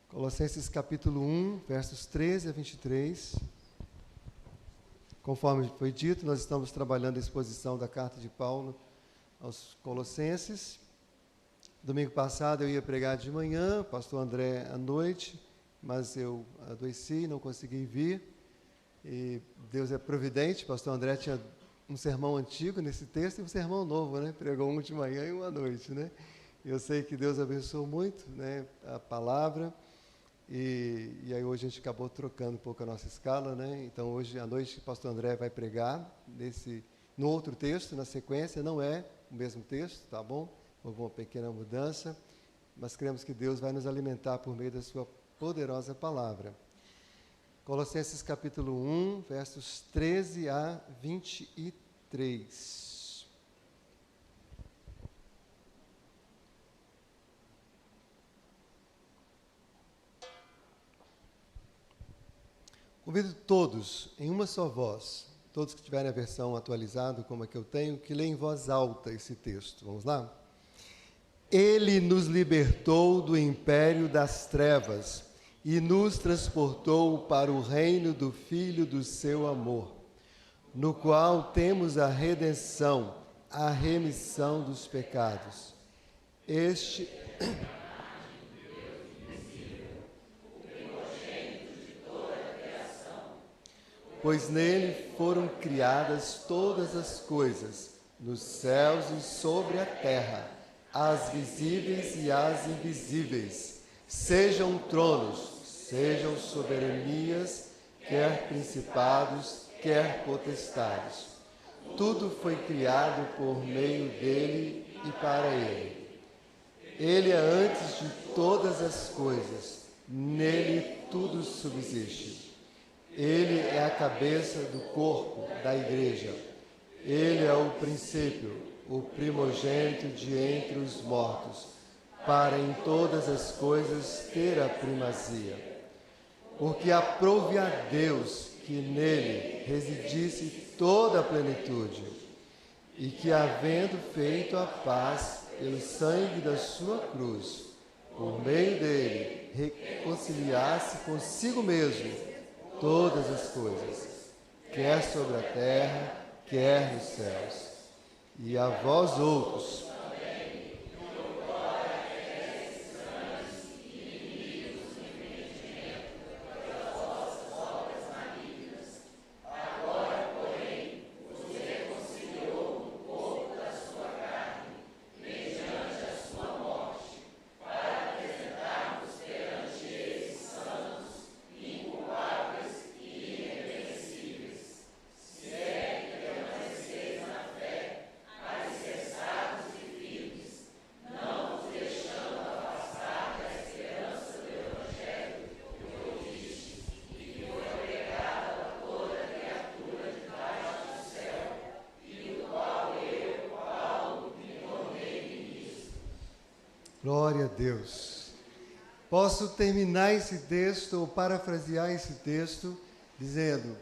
Colossenses capítulo 1, versos 13 a 23. Conforme foi dito, nós estamos trabalhando a exposição da carta de Paulo aos Colossenses. Domingo passado eu ia pregar de manhã, pastor André à noite, mas eu adoeci e não consegui vir. E Deus é providente, pastor André tinha um sermão antigo nesse texto e um sermão novo, né? Pregou um de manhã e um à noite, né? Eu sei que Deus abençoou muito, né, a palavra. E aí hoje a gente acabou trocando um pouco a nossa escala, né? Então hoje à noite o pastor André vai pregar no outro texto, na sequência, não é o mesmo texto, tá bom? Houve uma pequena mudança, mas cremos que Deus vai nos alimentar por meio da sua poderosa palavra. Colossenses capítulo 1, versos 13 a 23. Convido todos, em uma só voz, todos que tiverem a versão atualizada, como a que eu tenho, que leiam em voz alta esse texto. Vamos lá? Ele nos libertou do império das trevas e nos transportou para o reino do Filho do seu amor, no qual temos a redenção, a remissão dos pecados. Pois nele foram criadas todas as coisas, nos céus e sobre a terra, as visíveis e as invisíveis, sejam tronos, sejam soberanias, quer principados, quer potestades. Tudo foi criado por meio dele e para ele. Ele é antes de todas as coisas, nele tudo subsiste. Ele é a cabeça do corpo, da igreja. Ele é o princípio, o primogênito de entre os mortos, para em todas as coisas ter a primazia. Porque aprouve a Deus que nele residisse toda a plenitude, e que, havendo feito a paz pelo sangue da sua cruz, por meio dele reconciliasse consigo mesmo todas as coisas, quer sobre a terra, quer nos céus. E a vós outros, glória a Deus. Posso terminar esse texto ou parafrasear esse texto dizendo: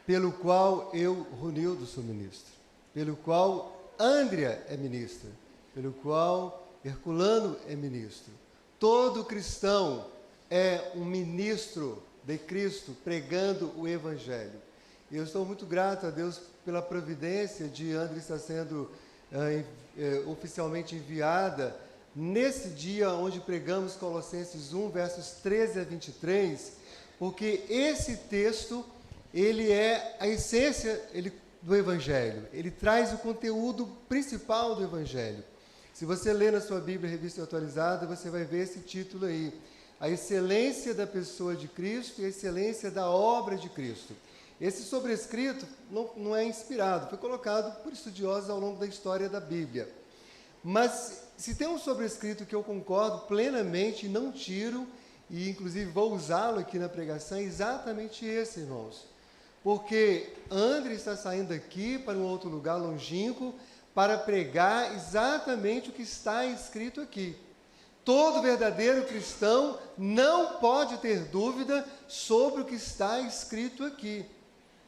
pelo qual eu, Ronildo, sou ministro, pelo qual Andrea é ministra, pelo qual Herculano é ministro. Todo cristão é um ministro de Cristo pregando o Evangelho. E eu estou muito grato a Deus pela providência de Andrea estar sendo oficialmente enviada nesse dia onde pregamos Colossenses 1, versos 13 a 23, porque esse texto, ele é a essência do Evangelho. Ele traz o conteúdo principal do Evangelho. Se você ler na sua Bíblia Revista Atualizada, você vai ver esse título aí: a excelência da pessoa de Cristo e a excelência da obra de Cristo. Esse sobrescrito não é inspirado, foi colocado por estudiosos ao longo da história da Bíblia. Mas se tem um sobrescrito que eu concordo plenamente, não tiro, e inclusive vou usá-lo aqui na pregação, é exatamente esse, irmãos. Porque André está saindo aqui para um outro lugar longínquo para pregar exatamente o que está escrito aqui. Todo verdadeiro cristão não pode ter dúvida sobre o que está escrito aqui.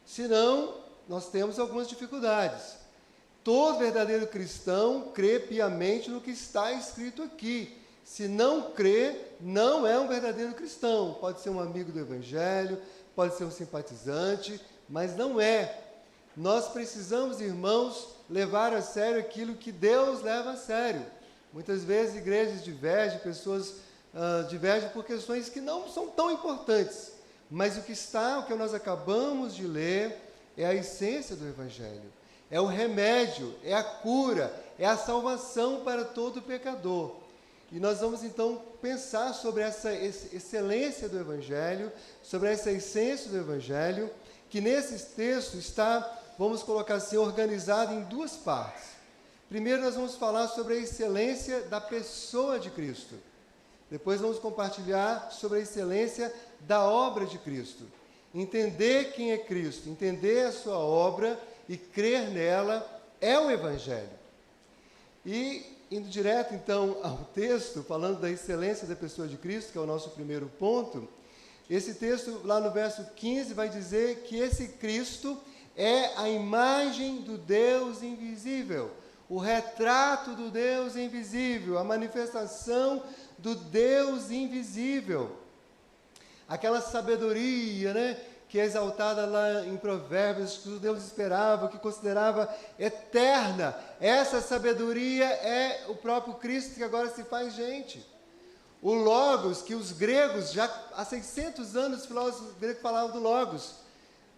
Senão, nós temos algumas dificuldades. Todo verdadeiro cristão crê piamente no que está escrito aqui. Se não crê, não é um verdadeiro cristão. Pode ser um amigo do Evangelho, pode ser um simpatizante, mas não é. Nós precisamos, irmãos, levar a sério aquilo que Deus leva a sério. Muitas vezes igrejas divergem, pessoas divergem por questões que não são tão importantes. Mas o que nós acabamos de ler é a essência do Evangelho. É o remédio, é a cura, é a salvação para todo pecador. E nós vamos então pensar sobre essa excelência do Evangelho, sobre essa essência do Evangelho, que nesse texto está, vamos colocar assim, organizado em duas partes. Primeiro nós vamos falar sobre a excelência da pessoa de Cristo. Depois vamos compartilhar sobre a excelência da obra de Cristo. Entender quem é Cristo, entender a sua obra e crer nela é o Evangelho. E indo direto então ao texto, falando da excelência da pessoa de Cristo, que é o nosso primeiro ponto, esse texto lá no verso 15 vai dizer que esse Cristo é a imagem do Deus invisível, o retrato do Deus invisível, a manifestação do Deus invisível. Aquela sabedoria, né, que é exaltada lá em Provérbios, que o Deus esperava, que considerava eterna. Essa sabedoria é o próprio Cristo que agora se faz gente. O Logos, que os gregos, já há 600 anos, os filósofos gregos falavam do Logos,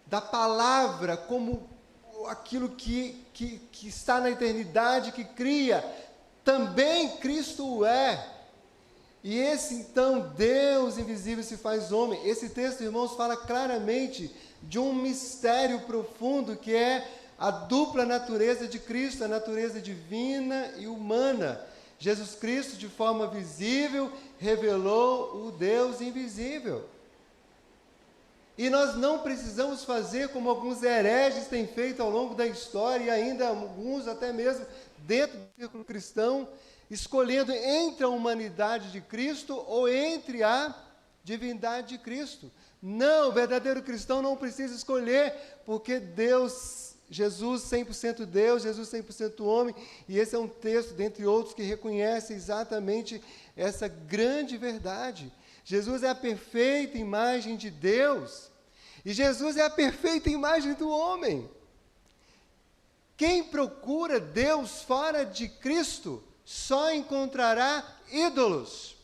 da palavra como aquilo que está na eternidade, que cria, também Cristo o é. E esse, então, Deus invisível se faz homem. Esse texto, irmãos, fala claramente de um mistério profundo que é a dupla natureza de Cristo, a natureza divina e humana. Jesus Cristo, de forma visível, revelou o Deus invisível. E nós não precisamos fazer como alguns hereges têm feito ao longo da história, e ainda alguns até mesmo dentro do círculo cristão, escolhendo entre a humanidade de Cristo ou entre a divindade de Cristo. Não, o verdadeiro cristão não precisa escolher, porque Deus, Jesus 100% Deus, Jesus 100% homem, e esse é um texto, dentre outros, que reconhece exatamente essa grande verdade. Jesus é a perfeita imagem de Deus, e Jesus é a perfeita imagem do homem. Quem procura Deus fora de Cristo só encontrará ídolos,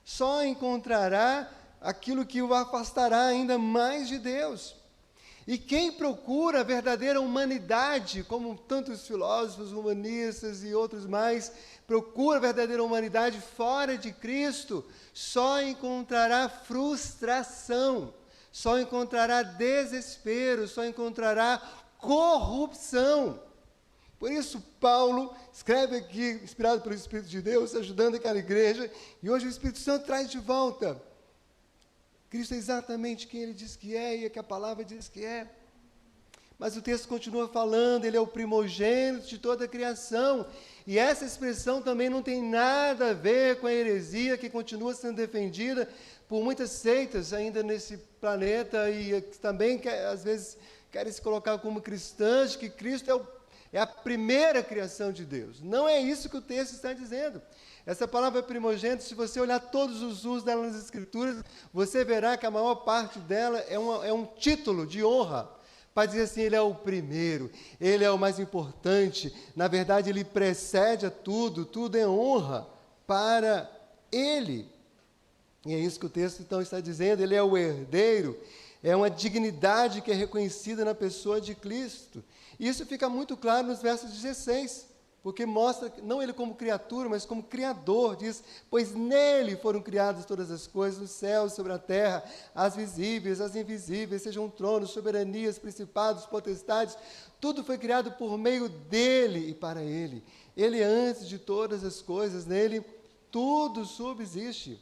só encontrará aquilo que o afastará ainda mais de Deus. E quem procura a verdadeira humanidade, como tantos filósofos humanistas e outros mais, procura a verdadeira humanidade fora de Cristo, só encontrará frustração, só encontrará desespero, só encontrará corrupção. Por isso, Paulo escreve aqui, inspirado pelo Espírito de Deus, ajudando aquela igreja, e hoje o Espírito Santo traz de volta. Cristo é exatamente quem ele diz que é, e é que a palavra diz que é. Mas o texto continua falando, ele é o primogênito de toda a criação, e essa expressão também não tem nada a ver com a heresia que continua sendo defendida por muitas seitas ainda nesse planeta, e também, às vezes, querem se colocar como cristãs, que Cristo é a primeira criação de Deus. Não é isso que o texto está dizendo. Essa palavra primogênito, se você olhar todos os usos dela nas Escrituras, você verá que a maior parte dela é um título de honra, para dizer assim, ele é o primeiro, ele é o mais importante, na verdade ele precede a tudo, tudo é honra para ele. E é isso que o texto então está dizendo, ele é o herdeiro, é uma dignidade que é reconhecida na pessoa de Cristo. Isso fica muito claro nos versos 16, porque mostra, não ele como criatura, mas como criador, diz, pois nele foram criadas todas as coisas, nos céus, sobre a terra, as visíveis, as invisíveis, sejam tronos, soberanias, principados, potestades, tudo foi criado por meio dele e para ele. Ele é antes de todas as coisas, nele tudo subsiste.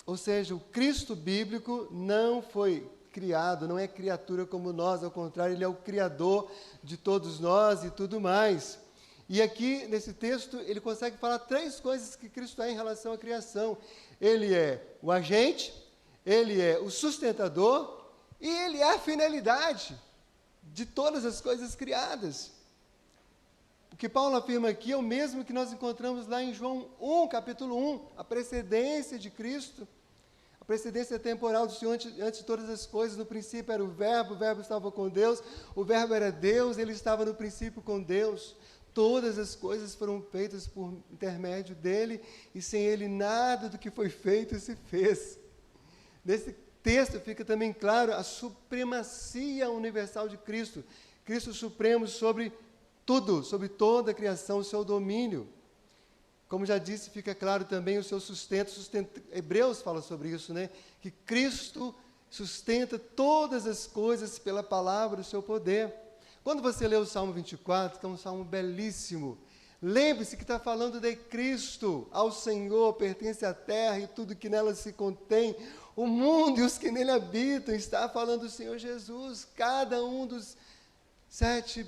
Ou seja, o Cristo bíblico não foi criado, não é criatura como nós, ao contrário, ele é o criador de todos nós e tudo mais. E aqui, nesse texto, ele consegue falar três coisas que Cristo é em relação à criação. Ele é o agente, ele é o sustentador e ele é a finalidade de todas as coisas criadas. O que Paulo afirma aqui é o mesmo que nós encontramos lá em João 1, capítulo 1, a precedência de Cristo, a precedência temporal do Senhor antes de todas as coisas. No princípio era o Verbo estava com Deus, o Verbo era Deus, ele estava no princípio com Deus. Todas as coisas foram feitas por intermédio dele, e sem ele nada do que foi feito se fez. Nesse texto fica também claro a supremacia universal de Cristo. Cristo supremo sobre tudo, sobre toda a criação, o seu domínio. Como já disse, fica claro também o seu sustento. Hebreus fala sobre isso, né? Que Cristo sustenta todas as coisas pela palavra do seu poder. Quando você lê o Salmo 24, que é um salmo belíssimo, lembre-se que está falando de Cristo. Ao Senhor pertence a terra e tudo que nela se contém, o mundo e os que nele habitam. Está falando do Senhor Jesus. Cada um dos 7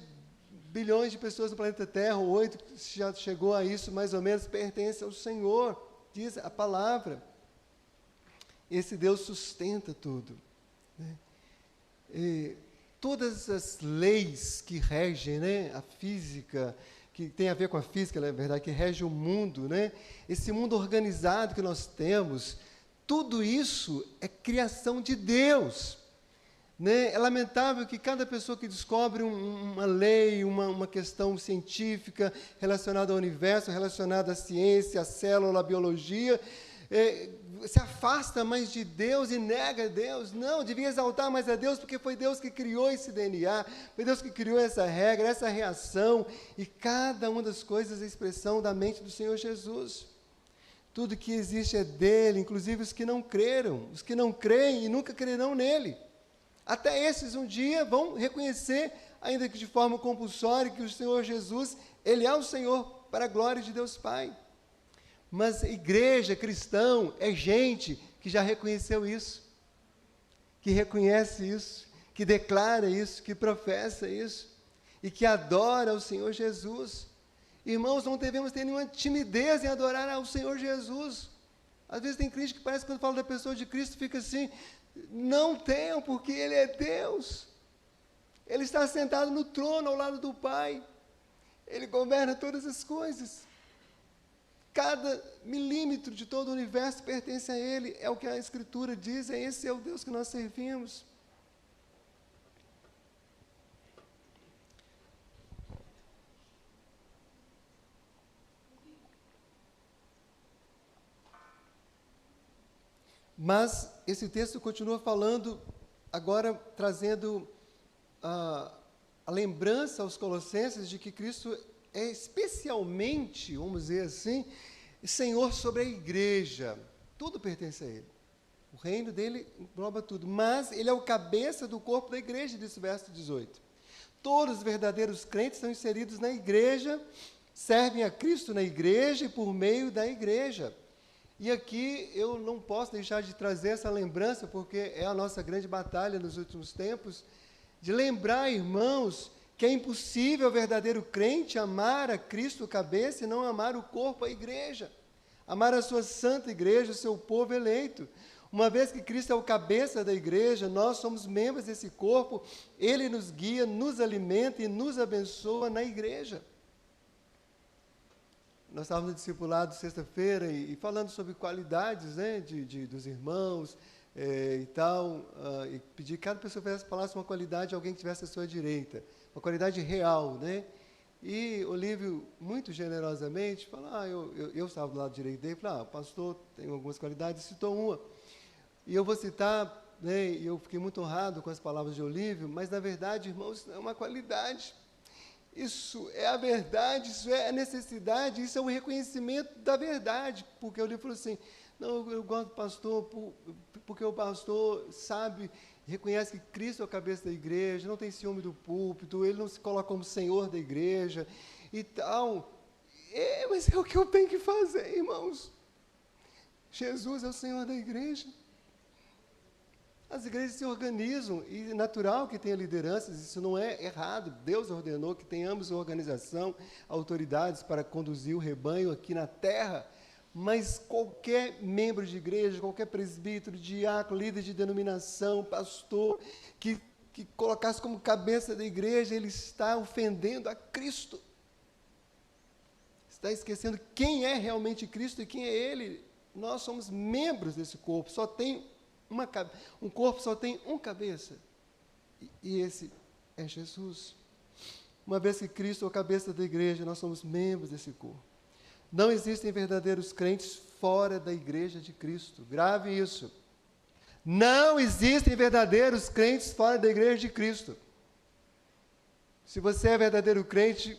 bilhões de pessoas no planeta Terra, ou 8, já chegou a isso mais ou menos, pertence ao Senhor, diz a palavra. Esse Deus sustenta tudo, né? E todas as leis que regem, né, a física, que tem a ver com a física, na verdade, que rege o mundo, né, esse mundo organizado que nós temos, tudo isso é criação de Deus, né? É lamentável que cada pessoa que descobre uma lei, uma questão científica relacionada ao universo, relacionada à ciência, à célula, à biologia, se afasta mais de Deus e nega Deus. Não, devia exaltar mais a Deus, porque foi Deus que criou esse DNA, foi Deus que criou essa regra, essa reação, e cada uma das coisas é a expressão da mente do Senhor Jesus. Tudo que existe é dele, inclusive os que não creram, os que não creem e nunca crerão nele. Até esses um dia vão reconhecer, ainda que de forma compulsória, que o Senhor Jesus, ele é o Senhor para a glória de Deus Pai. Mas igreja, cristão, é gente que já reconheceu isso, que reconhece isso, que declara isso, que professa isso, e que adora o Senhor Jesus. Irmãos, não devemos ter nenhuma timidez em adorar ao Senhor Jesus. Às vezes tem crente que parece que quando fala da pessoa de Cristo fica assim. Não tenham, porque Ele é Deus. Ele está sentado no trono ao lado do Pai. Ele governa todas as coisas. Cada milímetro de todo o universo pertence a Ele. É o que a Escritura diz, esse é o Deus que nós servimos. Mas esse texto continua falando, agora trazendo a lembrança aos Colossenses de que Cristo é especialmente, vamos dizer assim, Senhor sobre a igreja. Tudo pertence a Ele. O reino dele engloba tudo. Mas Ele é o cabeça do corpo da igreja, diz o verso 18. Todos os verdadeiros crentes são inseridos na igreja, servem a Cristo na igreja e por meio da igreja. E aqui eu não posso deixar de trazer essa lembrança, porque é a nossa grande batalha nos últimos tempos, de lembrar, irmãos, que é impossível o verdadeiro crente amar a Cristo cabeça e não amar o corpo, a igreja. Amar a sua santa igreja, o seu povo eleito. Uma vez que Cristo é o cabeça da igreja, nós somos membros desse corpo, Ele nos guia, nos alimenta e nos abençoa na igreja. Nós estávamos no discipulado sexta-feira e falando sobre qualidades, né, dos irmãos e tal, e pedi que cada pessoa falasse uma qualidade de alguém que tivesse à sua direita, uma qualidade real, né? E Olívio, muito generosamente, falou, eu estava do lado direito dele, falou, pastor, tem algumas qualidades, citou uma. E eu vou citar, né, e eu fiquei muito honrado com as palavras de Olívio, mas, na verdade, irmãos, é uma qualidade. Isso é a verdade, isso é a necessidade, isso é o reconhecimento da verdade. Porque o livro falou assim, não, eu gosto do pastor, porque o pastor sabe, reconhece que Cristo é o cabeça da igreja, não tem ciúme do púlpito, ele não se coloca como senhor da igreja e tal. Mas é o que eu tenho que fazer, irmãos. Jesus é o Senhor da igreja. As igrejas se organizam, e é natural que tenha lideranças, isso não é errado. Deus ordenou que tenhamos organização, autoridades para conduzir o rebanho aqui na terra, mas qualquer membro de igreja, qualquer presbítero, diácono, líder de denominação, pastor, que colocasse como cabeça da igreja, ele está ofendendo a Cristo. está esquecendo quem é realmente Cristo e quem é Ele. Nós somos membros desse corpo, um corpo só tem uma cabeça, e esse é Jesus. Uma vez que Cristo é a cabeça da igreja, nós somos membros desse corpo. Não existem verdadeiros crentes fora da igreja de Cristo. Grave isso. Não existem verdadeiros crentes fora da igreja de Cristo. Se você é verdadeiro crente,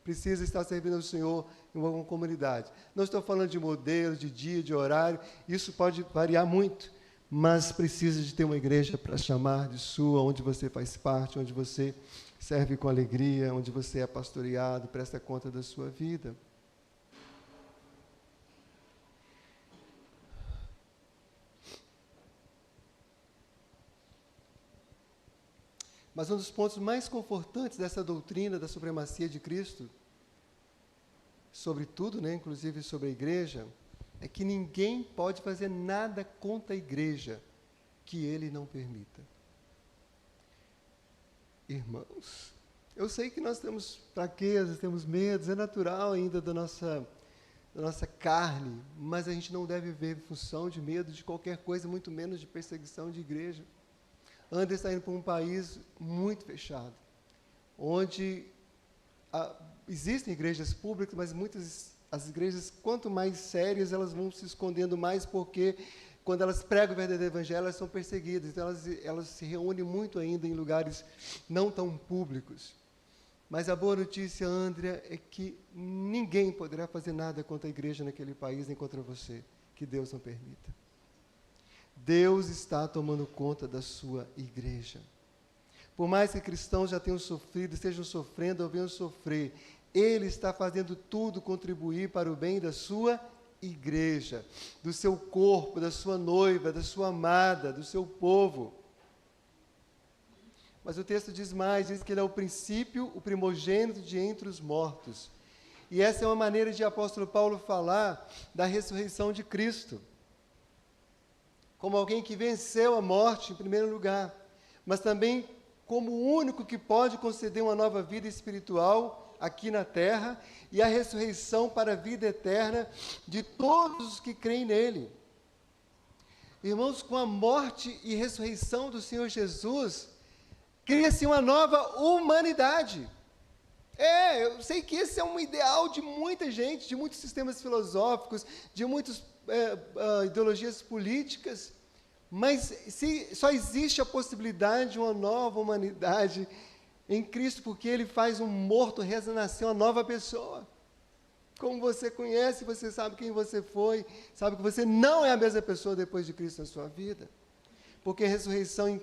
precisa estar servindo ao Senhor em uma comunidade. Não estou falando de modelo, de dia, de horário, isso pode variar muito, mas precisa de ter uma igreja para chamar de sua, onde você faz parte, onde você serve com alegria, onde você é pastoreado, presta conta da sua vida. Mas um dos pontos mais confortantes dessa doutrina da supremacia de Cristo, sobre tudo, inclusive sobre a igreja, é que ninguém pode fazer nada contra a igreja que ele não permita. Irmãos, eu sei que nós temos fraquezas, temos medos, é natural ainda da nossa carne, mas a gente não deve viver em função de medo de qualquer coisa, muito menos de perseguição de igreja. André está indo para um país muito fechado, onde existem igrejas públicas, mas as igrejas, quanto mais sérias, elas vão se escondendo mais, porque quando elas pregam o verdadeiro evangelho, elas são perseguidas. Então, elas se reúnem muito ainda em lugares não tão públicos. Mas a boa notícia, André, é que ninguém poderá fazer nada contra a igreja naquele país, nem contra você, que Deus não permita. Deus está tomando conta da sua igreja. Por mais que cristãos já tenham sofrido, estejam sofrendo ou venham sofrer, Ele está fazendo tudo contribuir para o bem da sua igreja, do seu corpo, da sua noiva, da sua amada, do seu povo. Mas o texto diz mais, diz que Ele é o princípio, o primogênito de entre os mortos. E essa é uma maneira de apóstolo Paulo falar da ressurreição de Cristo, como alguém que venceu a morte em primeiro lugar, mas também como o único que pode conceder uma nova vida espiritual aqui na terra e a ressurreição para a vida eterna de todos os que creem nele. Irmãos, com a morte e ressurreição do Senhor Jesus, cria-se uma nova humanidade. Eu sei que esse é um ideal de muita gente, de muitos sistemas filosóficos, de muitas ideologias políticas, mas só existe a possibilidade de uma nova humanidade em Cristo, porque Ele faz um morto renascer uma nova pessoa. Como você conhece, você sabe quem você foi, sabe que você não é a mesma pessoa depois de Cristo na sua vida, porque a ressurreição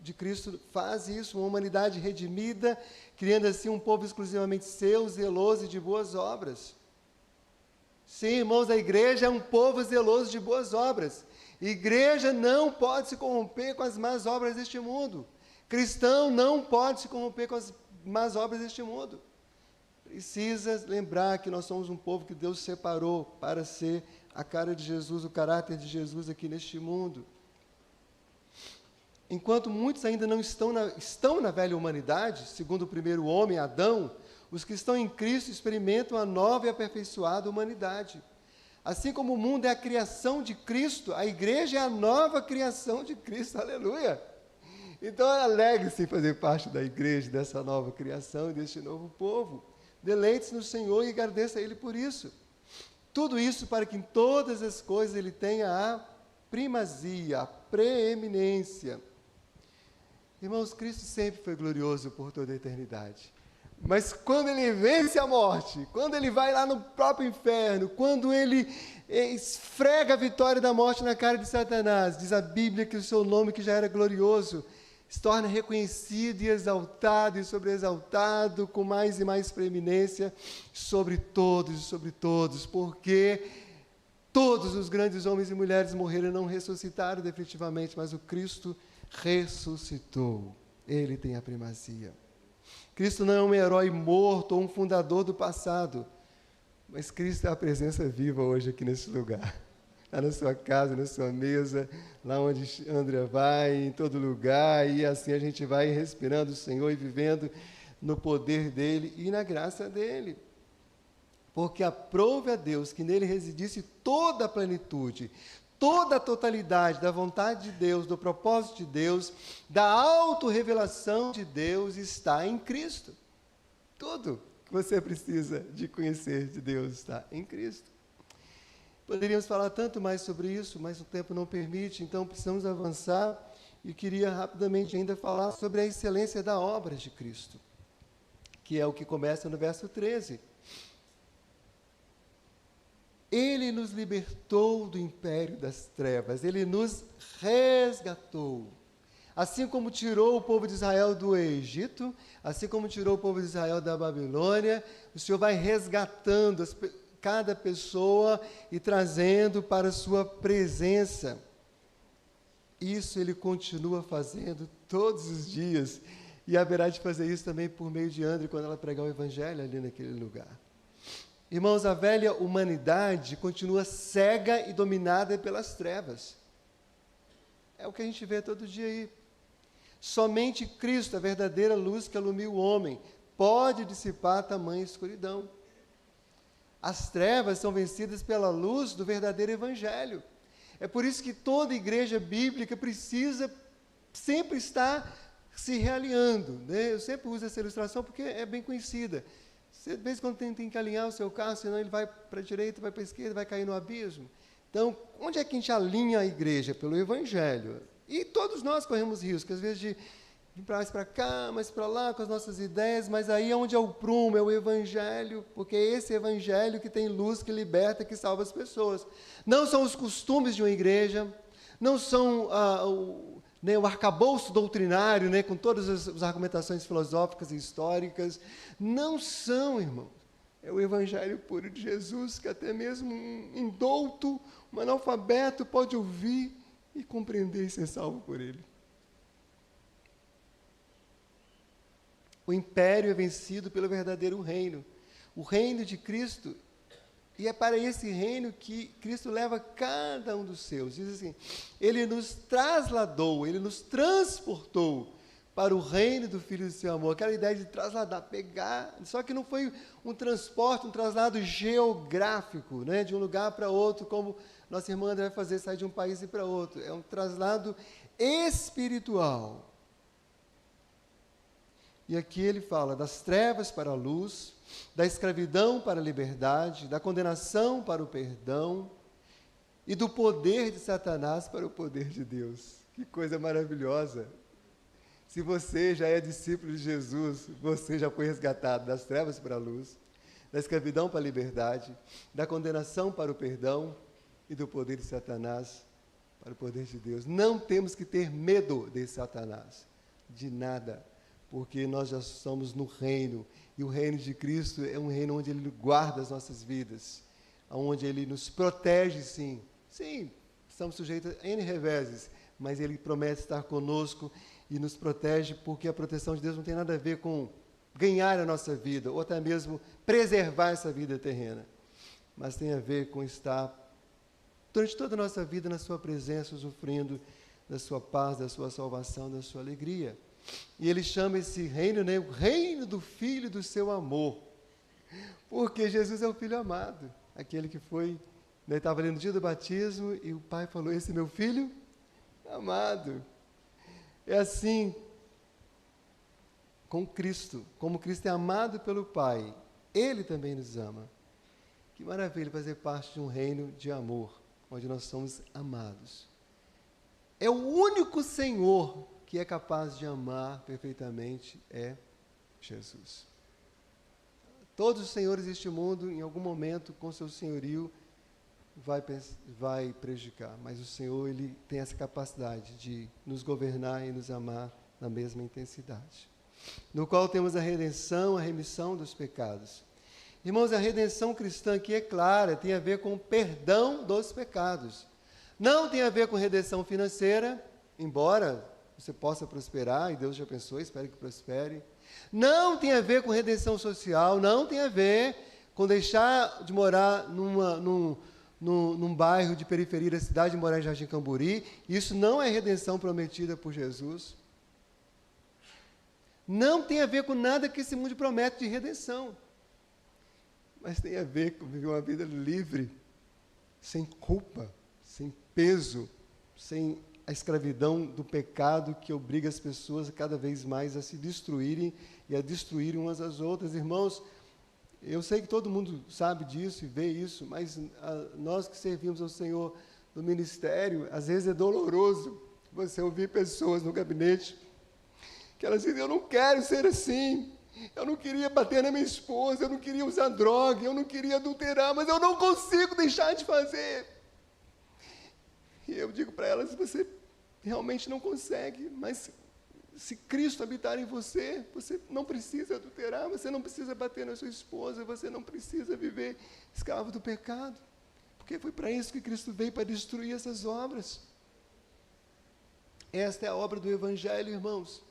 de Cristo faz isso, uma humanidade redimida, criando assim um povo exclusivamente seu, zeloso e de boas obras. Sim, irmãos, a igreja é um povo zeloso de boas obras. Igreja não pode se corromper com as más obras deste mundo. Cristão não pode se corromper com as más obras deste mundo. Precisa lembrar que nós somos um povo que Deus separou para ser a cara de Jesus, o caráter de Jesus aqui neste mundo. Enquanto muitos ainda não estão na velha humanidade, segundo o primeiro homem, Adão, os que estão em Cristo experimentam a nova e aperfeiçoada humanidade. Assim como o mundo é a criação de Cristo, a igreja é a nova criação de Cristo, aleluia! Então, alegre-se em fazer parte da igreja, dessa nova criação, deste novo povo. Deleite-se no Senhor e agradeça a Ele por isso. Tudo isso para que em todas as coisas Ele tenha a primazia, a preeminência. Irmãos, Cristo sempre foi glorioso por toda a eternidade. Mas quando Ele vence a morte, quando Ele vai lá no próprio inferno, quando Ele esfrega a vitória da morte na cara de Satanás, diz a Bíblia que o seu nome, que já era glorioso, se torna reconhecido e exaltado e sobreexaltado com mais e mais preeminência sobre todos, porque todos os grandes homens e mulheres morreram e não ressuscitaram definitivamente, mas o Cristo ressuscitou. Ele tem a primazia. Cristo não é um herói morto ou um fundador do passado, mas Cristo é a presença viva hoje aqui nesse lugar. Está na sua casa, na sua mesa, lá onde André vai, em todo lugar, e assim a gente vai respirando o Senhor e vivendo no poder dEle e na graça dEle. porque aprouve a Deus que nele residisse toda a plenitude, toda a totalidade da vontade de Deus, do propósito de Deus, da autorrevelação de Deus está em Cristo. Tudo que você precisa de conhecer de Deus está em Cristo. Poderíamos falar tanto mais sobre isso, mas o tempo não permite, então precisamos avançar. E queria rapidamente ainda falar sobre a excelência da obra de Cristo, que é o que começa no verso 13. Ele nos libertou do império das trevas, Ele nos resgatou. Assim como tirou o povo de Israel do Egito, assim como tirou o povo de Israel da Babilônia, o Senhor vai resgatando cada pessoa e trazendo para a sua presença. Isso Ele continua fazendo todos os dias, e haverá de fazer isso também por meio de André, quando ela pregar o Evangelho ali naquele lugar. Irmãos, a velha humanidade continua cega e dominada pelas trevas. É o que a gente vê todo dia aí. Somente Cristo, a verdadeira luz que alumia o homem, pode dissipar tamanha escuridão. As trevas são vencidas pela luz do verdadeiro Evangelho. É por isso que toda igreja bíblica precisa sempre estar se realinhando, né? Eu sempre uso essa ilustração porque é bem conhecida. Você, de vez em quando, tem que alinhar o seu carro, senão ele vai para a direita, vai para a esquerda, vai cair no abismo. Então, onde é que a gente alinha a igreja? Pelo Evangelho. E todos nós corremos risco, às vezes, de vir mais para cá, mais para lá, com as nossas ideias, mas aí é onde é o prumo, é o Evangelho, porque é esse Evangelho que tem luz, que liberta, que salva as pessoas. Não são os costumes de uma igreja, não são o arcabouço doutrinário, né, com todas as argumentações filosóficas e históricas. Não são, irmãos. É o Evangelho puro de Jesus, que até mesmo um indouto, um analfabeto pode ouvir e compreender e ser salvo por ele. O império é vencido pelo verdadeiro reino, o reino de Cristo, e é para esse reino que Cristo leva cada um dos seus. Diz assim, Ele nos trasladou, Ele nos transportou para o reino do Filho do seu amor. Aquela ideia de trasladar, pegar, só que não foi um transporte, um traslado geográfico, né, de um lugar para outro, como nossa irmã vai fazer, sair de um país e ir para outro. É um traslado espiritual. E aqui ele fala das trevas para a luz, da escravidão para a liberdade, da condenação para o perdão e do poder de Satanás para o poder de Deus. Que coisa maravilhosa! Se você já é discípulo de Jesus, você já foi resgatado das trevas para a luz, da escravidão para a liberdade, da condenação para o perdão e do poder de Satanás para o poder de Deus. Não temos que ter medo de Satanás, de nada, porque nós já estamos no reino, e o reino de Cristo é um reino onde Ele guarda as nossas vidas, onde Ele nos protege, sim. Sim, estamos sujeitos a N reveses, mas Ele promete estar conosco e nos protege, porque a proteção de Deus não tem nada a ver com ganhar a nossa vida, ou até mesmo preservar essa vida terrena, mas tem a ver com estar durante toda a nossa vida na sua presença, usufruindo da sua paz, da sua salvação, da sua alegria. E ele chama esse reino, né, o reino do Filho do seu amor, porque Jesus é o Filho amado, aquele que foi, né, estava ali no dia do batismo, e o Pai falou, esse é meu Filho amado. É assim com Cristo, como Cristo é amado pelo Pai, Ele também nos ama. Que maravilha fazer parte de um reino de amor, onde nós somos amados. É o único Senhor que é capaz de amar perfeitamente, é Jesus. Todos os senhores deste mundo, em algum momento, com seu senhorio, vai prejudicar, mas o Senhor, Ele tem essa capacidade de nos governar e nos amar na mesma intensidade, no qual temos a redenção, a remissão dos pecados. Irmãos, a redenção cristã aqui é clara, tem a ver com o perdão dos pecados. Não tem a ver com redenção financeira, embora você possa prosperar, e Deus já pensou, espero que prospere. Não tem a ver com redenção social, não tem a ver com deixar de morar num bairro de periferia da cidade, de morar em Jardim Camburi. Isso não é redenção prometida por Jesus. Não tem a ver com nada que esse mundo promete de redenção. mas tem a ver com viver uma vida livre, sem culpa, sem peso, sem a escravidão do pecado que obriga as pessoas cada vez mais a se destruírem e a destruírem umas às outras. Irmãos, eu sei que todo mundo sabe disso e vê isso, mas nós que servimos ao Senhor no ministério, às vezes é doloroso você ouvir pessoas no gabinete que elas dizem: eu não quero ser assim, eu não queria bater na minha esposa, eu não queria usar droga, eu não queria adulterar, mas eu não consigo deixar de fazer. E eu digo para elas: você realmente não consegue, mas se Cristo habitar em você, você não precisa adulterar, você não precisa bater na sua esposa, você não precisa viver escravo do pecado, porque foi para isso que Cristo veio, para destruir essas obras. Esta é a obra do Evangelho, irmãos.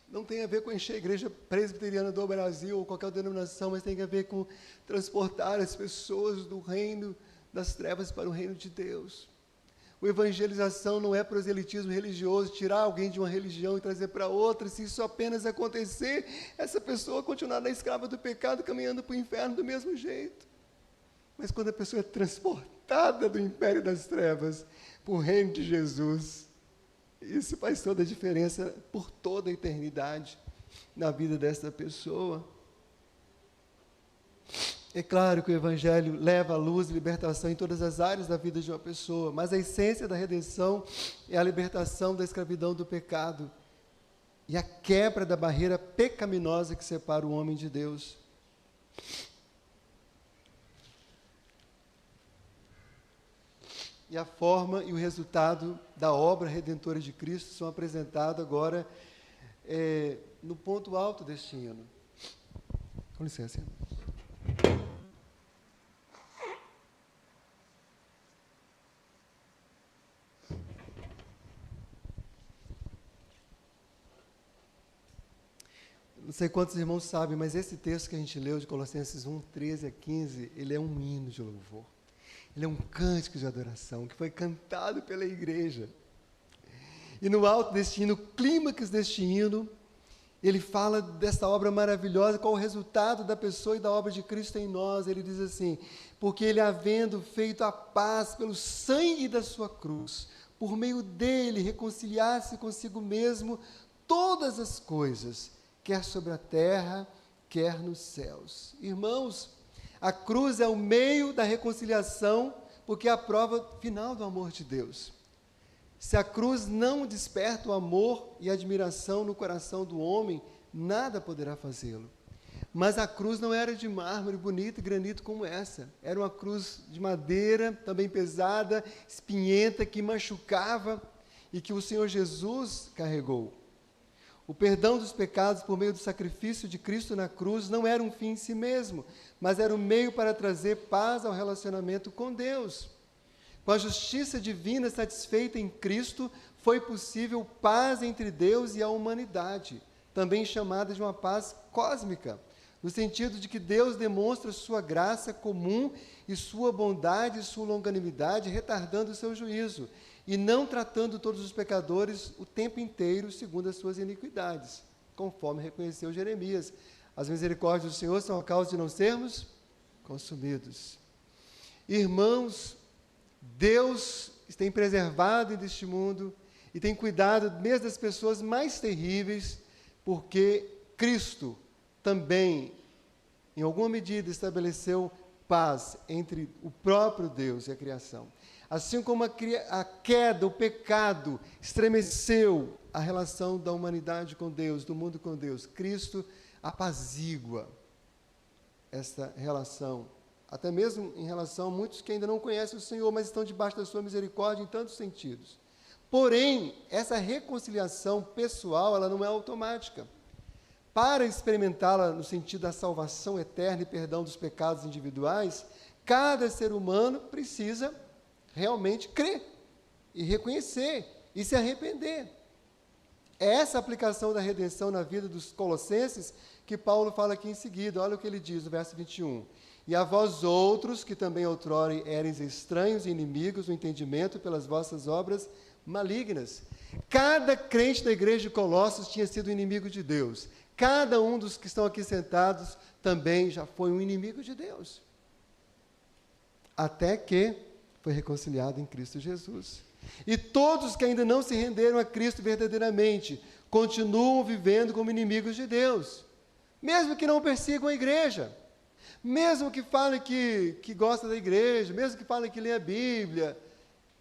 Não tem a ver com encher a igreja presbiteriana do Brasil ou qualquer denominação, mas tem a ver com transportar as pessoas do reino das trevas para o reino de Deus. A evangelização não é proselitismo religioso, tirar alguém de uma religião e trazer para outra. Se isso apenas acontecer, essa pessoa continuará escrava do pecado, caminhando para o inferno do mesmo jeito. Mas quando a pessoa é transportada do império das trevas para o reino de Jesus, isso faz toda a diferença por toda a eternidade na vida dessa pessoa. É claro que o Evangelho leva à luz e libertação em todas as áreas da vida de uma pessoa, mas a essência da redenção é a libertação da escravidão do pecado e a quebra da barreira pecaminosa que separa o homem de Deus. E a forma e o resultado da obra redentora de Cristo são apresentados agora no ponto alto deste hino. Com licença. Não sei quantos irmãos sabem, mas esse texto que a gente leu de Colossenses 1, 13 a 15, ele é um hino de louvor. Ele é um cântico de adoração que foi cantado pela igreja. E no alto deste hino, clímax deste hino, ele fala dessa obra maravilhosa, qual o resultado da pessoa e da obra de Cristo em nós. Ele diz assim: porque ele, havendo feito a paz pelo sangue da sua cruz, por meio dele reconciliar-se consigo mesmo todas as coisas, quer sobre a terra, quer nos céus. Irmãos, a cruz é o meio da reconciliação, porque é a prova final do amor de Deus. Se a cruz não desperta o amor e a admiração no coração do homem, nada poderá fazê-lo. Mas a cruz não era de mármore bonito e granito como essa. Era uma cruz de madeira, também pesada, espinhenta, que machucava e que o Senhor Jesus carregou. O perdão dos pecados por meio do sacrifício de Cristo na cruz não era um fim em si mesmo, mas era um meio para trazer paz ao relacionamento com Deus. Com a justiça divina satisfeita em Cristo, foi possível paz entre Deus e a humanidade, também chamada de uma paz cósmica, no sentido de que Deus demonstra sua graça comum e sua bondade e sua longanimidade, retardando o seu juízo, e não tratando todos os pecadores o tempo inteiro segundo as suas iniquidades, conforme reconheceu Jeremias. As misericórdias do Senhor são a causa de não sermos consumidos. Irmãos, Deus tem preservado deste mundo e tem cuidado mesmo das pessoas mais terríveis, porque Cristo também, em alguma medida, estabeleceu paz entre o próprio Deus e a criação. Assim como a queda, o pecado, estremeceu a relação da humanidade com Deus, do mundo com Deus, Cristo apazigua essa relação, até mesmo em relação a muitos que ainda não conhecem o Senhor, mas estão debaixo da sua misericórdia em tantos sentidos. Porém, essa reconciliação pessoal, ela não é automática. Para experimentá-la no sentido da salvação eterna e perdão dos pecados individuais, cada ser humano precisa realmente crer e reconhecer e se arrepender. É essa aplicação da redenção na vida dos colossenses que Paulo fala aqui em seguida. Olha o que ele diz no verso 21. E a vós outros, que também outrora éreis estranhos e inimigos no entendimento pelas vossas obras malignas. Cada crente da igreja de Colossos tinha sido inimigo de Deus. Cada um dos que estão aqui sentados também já foi um inimigo de Deus. até que foi reconciliado em Cristo Jesus. E todos que ainda não se renderam a Cristo verdadeiramente, continuam vivendo como inimigos de Deus, mesmo que não persigam a igreja, mesmo que falem que gosta da igreja, mesmo que falem que lê a Bíblia,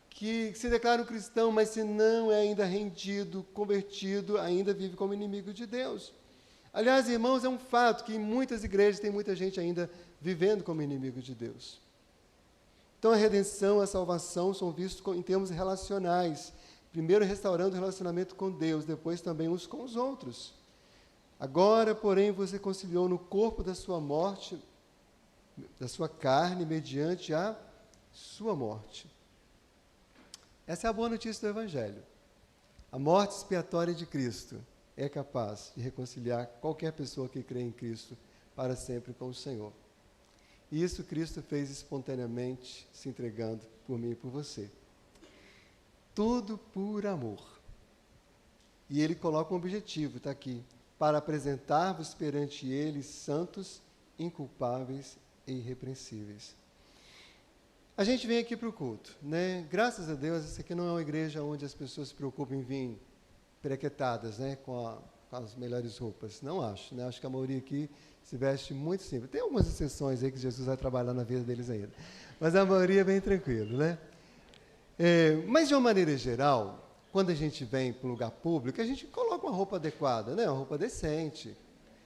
que se declara um cristão, mas se não é ainda rendido, convertido, ainda vive como inimigo de Deus. Aliás, irmãos, é um fato que em muitas igrejas tem muita gente ainda vivendo como inimigo de Deus. Então, a redenção, a salvação são vistos em termos relacionais. Primeiro, restaurando o relacionamento com Deus, depois também uns com os outros. Agora, porém, você conciliou no corpo da sua morte, da sua carne, mediante a sua morte. Essa é a boa notícia do Evangelho. A morte expiatória de Cristo é capaz de reconciliar qualquer pessoa que crê em Cristo para sempre com o Senhor. E isso Cristo fez espontaneamente, se entregando por mim e por você. Tudo por amor. E ele coloca um objetivo, está aqui, para apresentar-vos perante ele santos, inculpáveis e irrepreensíveis. A gente vem aqui para o culto, né? Graças a Deus, essa aqui não é uma igreja onde as pessoas se preocupam em vir perequetadas, né? Com as melhores roupas. Não acho, né? Acho que a maioria aqui se veste muito simples. Tem algumas exceções aí que Jesus vai trabalhar na vida deles ainda. Mas a maioria é bem tranquilo, né? Mas, de uma maneira geral, quando a gente vem para um lugar público, a gente coloca uma roupa adequada, né? Uma roupa decente.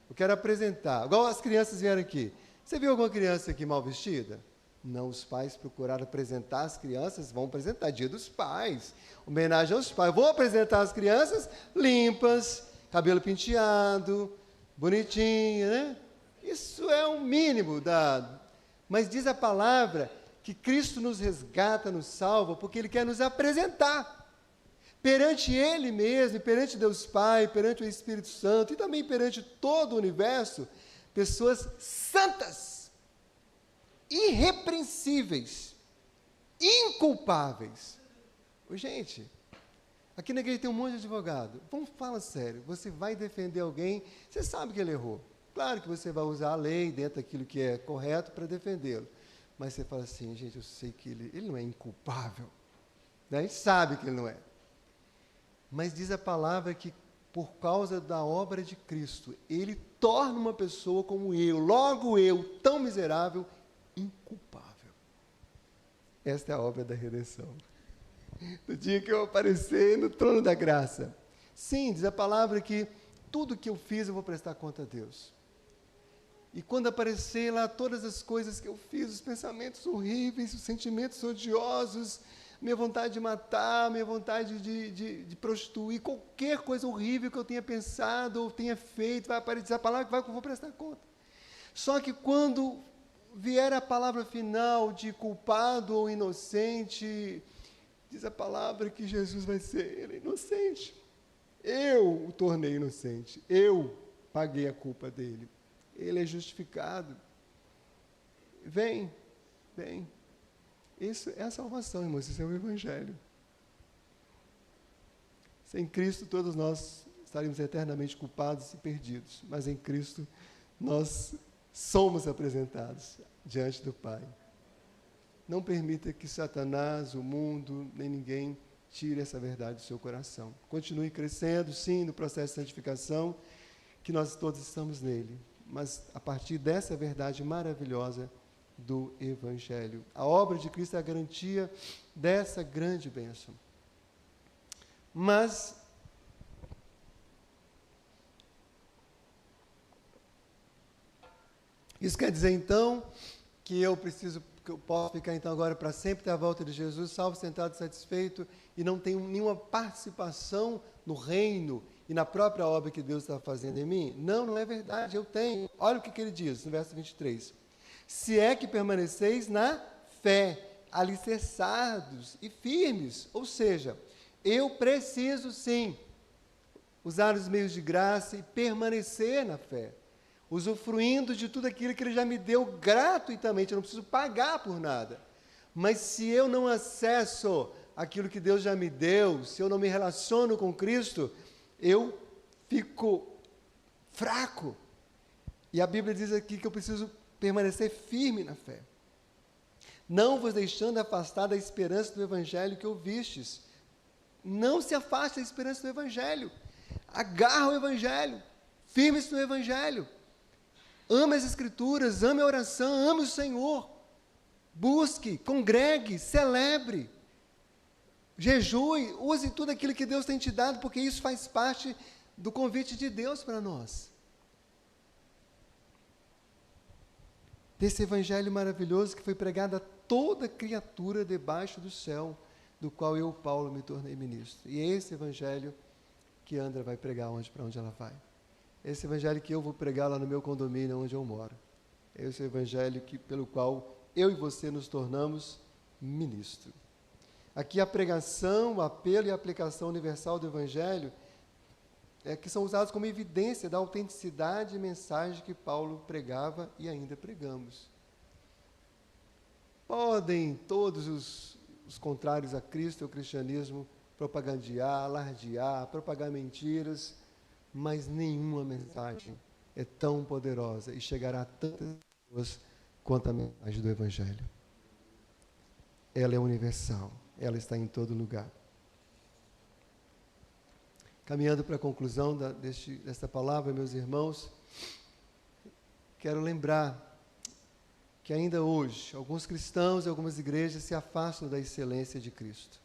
Eu quero apresentar. Igual as crianças vieram aqui. Você viu alguma criança aqui mal vestida? Não, os pais procuraram apresentar as crianças, vão apresentar Dia dos Pais, homenagem aos pais. Vou apresentar as crianças limpas, cabelo penteado, bonitinho, né? Isso é o mínimo Mas diz a palavra que Cristo nos resgata, nos salva, porque Ele quer nos apresentar perante Ele mesmo, perante Deus Pai, perante o Espírito Santo e também perante todo o universo, pessoas santas, irrepreensíveis, inculpáveis. Gente, aqui na igreja tem um monte de advogado. Vamos falar sério, você vai defender alguém, você sabe que ele errou. Claro que você vai usar a lei dentro daquilo que é correto para defendê-lo. Mas você fala assim, gente, eu sei que ele não é inculpável. Né? A gente sabe que ele não é. Mas diz a palavra que por causa da obra de Cristo, Ele torna uma pessoa como eu, logo eu, tão miserável, inculpável. Esta é a obra da redenção. No dia que eu aparecer no trono da graça. Sim, diz a palavra que tudo que eu fiz eu vou prestar conta a Deus. E quando aparecer lá todas as coisas que eu fiz, os pensamentos horríveis, os sentimentos odiosos, minha vontade de matar, minha vontade de prostituir, qualquer coisa horrível que eu tenha pensado ou tenha feito, vai aparecer a palavra que eu vou prestar conta. Só que quando vier a palavra final de culpado ou inocente, diz a palavra que Jesus vai ser ele inocente. Eu o tornei inocente, eu paguei a culpa dele. Ele é justificado. Vem. Isso é a salvação, irmãos, isso é o Evangelho. Sem Cristo, todos nós estaríamos eternamente culpados e perdidos, mas em Cristo nós somos apresentados diante do Pai. Não permita que Satanás, o mundo, nem ninguém tire essa verdade do seu coração. Continue crescendo, sim, no processo de santificação, que nós todos estamos nele, mas a partir dessa verdade maravilhosa do Evangelho. A obra de Cristo é a garantia dessa grande bênção. Mas isso quer dizer, então, que eu posso ficar, então, agora para sempre à volta de Jesus, salvo, sentado, satisfeito, e não tenho nenhuma participação no reino e na própria obra que Deus está fazendo em mim? Não, não é verdade, eu tenho. Olha o que ele diz no verso 23. Se é que permaneceis na fé, alicerçados e firmes, ou seja, eu preciso sim usar os meios de graça e permanecer na fé, usufruindo de tudo aquilo que Ele já me deu gratuitamente, eu não preciso pagar por nada. Mas se eu não acesso aquilo que Deus já me deu, se eu não me relaciono com Cristo, eu fico fraco. E a Bíblia diz aqui que eu preciso permanecer firme na fé. não vos deixando afastar da esperança do evangelho que ouvistes. Não se afaste da esperança do evangelho. Agarra o evangelho, firme-se no evangelho. Ame as escrituras, ame a oração, ame o Senhor. Busque, congregue, celebre. Jejue, use tudo aquilo que Deus tem te dado, porque isso faz parte do convite de Deus para nós. Desse evangelho maravilhoso que foi pregado a toda criatura debaixo do céu, do qual eu, Paulo, me tornei ministro. E é esse evangelho que Andra vai pregar para onde ela vai. Esse evangelho que eu vou pregar lá no meu condomínio, onde eu moro. Esse evangelho pelo qual eu e você nos tornamos ministro. Aqui a pregação, o apelo e a aplicação universal do evangelho que são usados como evidência da autenticidade e mensagem que Paulo pregava e ainda pregamos. Podem todos os contrários a Cristo e ao cristianismo propagandear, alardear, propagar mentiras, mas nenhuma mensagem é tão poderosa e chegará a tantas pessoas quanto a mensagem do evangelho. Ela é universal, ela está em todo lugar. Caminhando para a conclusão desta palavra, meus irmãos, quero lembrar que ainda hoje, alguns cristãos e algumas igrejas se afastam da excelência de Cristo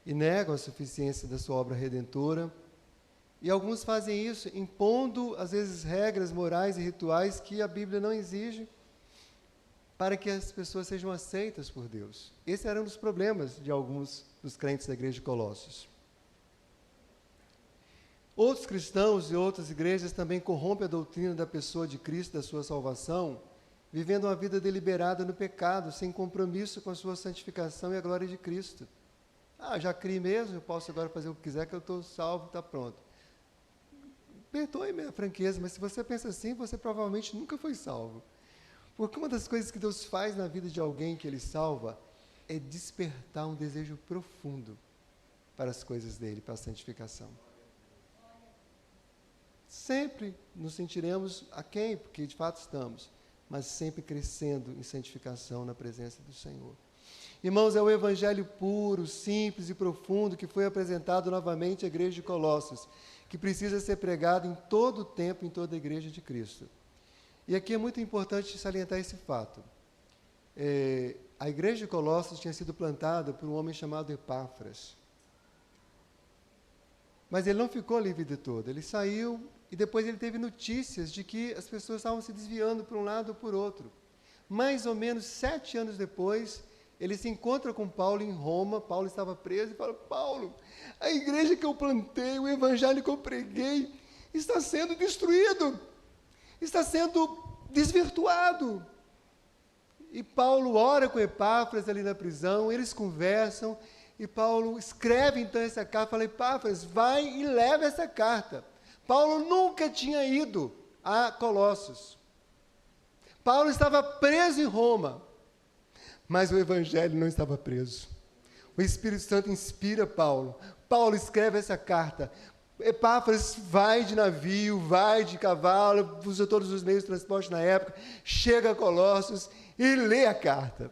e negam a suficiência da sua obra redentora, e alguns fazem isso impondo, às vezes, regras morais e rituais que a Bíblia não exige para que as pessoas sejam aceitas por Deus. Esse era um dos problemas de alguns dos crentes da igreja de Colossos. Outros cristãos e outras igrejas também corrompem a doutrina da pessoa de Cristo, da sua salvação, vivendo uma vida deliberada no pecado, sem compromisso com a sua santificação e a glória de Cristo. Já criei mesmo, eu posso agora fazer o que quiser, que eu estou salvo, está pronto. Perdoe minha franqueza, mas se você pensa assim, você provavelmente nunca foi salvo. Porque uma das coisas que Deus faz na vida de alguém que Ele salva é despertar um desejo profundo para as coisas dEle, para a santificação. Sempre nos sentiremos aquém, porque de fato estamos, mas sempre crescendo em santificação na presença do Senhor. Irmãos, é o evangelho puro, simples e profundo que foi apresentado novamente à igreja de Colossos, que precisa ser pregado em todo o tempo, em toda a igreja de Cristo. E aqui é muito importante salientar esse fato. A igreja de Colossos tinha sido plantada por um homem chamado Epáfras. Mas ele não ficou ali a vida toda, ele saiu e depois ele teve notícias de que as pessoas estavam se desviando por um lado ou por outro. Mais ou menos 7 anos depois, ele se encontra com Paulo em Roma. Paulo estava preso e fala: Paulo, a igreja que eu plantei, o evangelho que eu preguei, está sendo destruído, está sendo desvirtuado. E Paulo ora com Epáfras ali na prisão, eles conversam, e Paulo escreve então essa carta, fala: Epáfras, vai e leva essa carta. Paulo nunca tinha ido a Colossos. Paulo estava preso em Roma, mas o evangelho não estava preso. O Espírito Santo inspira Paulo. Paulo escreve essa carta. Epáfras vai de navio, vai de cavalo, usa todos os meios de transporte na época, chega a Colossos e lê a carta.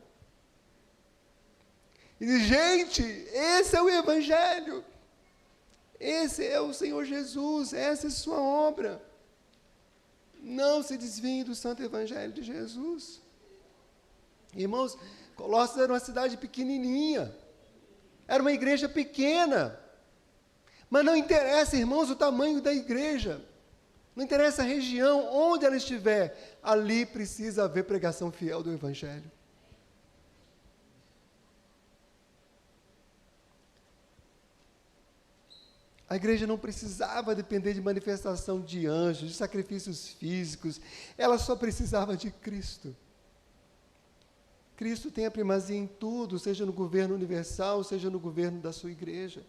E diz: gente, esse é o evangelho. Esse é o Senhor Jesus, essa é a sua obra. Não se desviem do santo evangelho de Jesus. Irmãos, Colossos era uma cidade pequenininha, era uma igreja pequena, mas não interessa, irmãos, o tamanho da igreja, não interessa a região onde ela estiver, ali precisa haver pregação fiel do evangelho. A igreja não precisava depender de manifestação de anjos, de sacrifícios físicos, ela só precisava de Cristo. Cristo tem a primazia em tudo, seja no governo universal, seja no governo da sua igreja.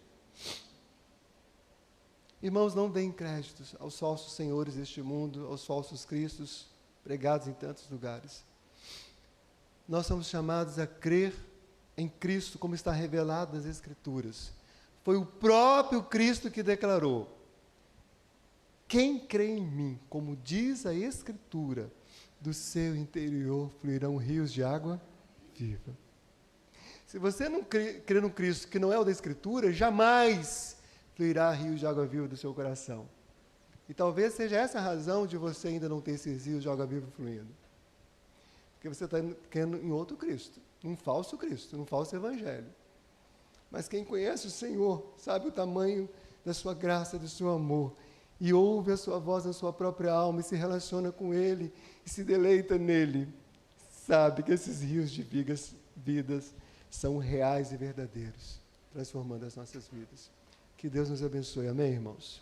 Irmãos, não deem créditos aos falsos senhores deste mundo, aos falsos cristos pregados em tantos lugares. Nós somos chamados a crer em Cristo, como está revelado nas Escrituras. Foi o próprio Cristo que declarou: quem crê em mim, como diz a Escritura, do seu interior fluirão rios de água viva. Se você não crê no Cristo que não é o da Escritura, jamais fluirá rios de água viva do seu coração. E talvez seja essa a razão de você ainda não ter esses rios de água viva fluindo. Porque você está crendo em outro Cristo, num falso Cristo, num falso evangelho. Mas quem conhece o Senhor, sabe o tamanho da sua graça, do seu amor, e ouve a sua voz na sua própria alma, e se relaciona com Ele, e se deleita nele, sabe que esses rios de vidas são reais e verdadeiros, transformando as nossas vidas. Que Deus nos abençoe. Amém, irmãos?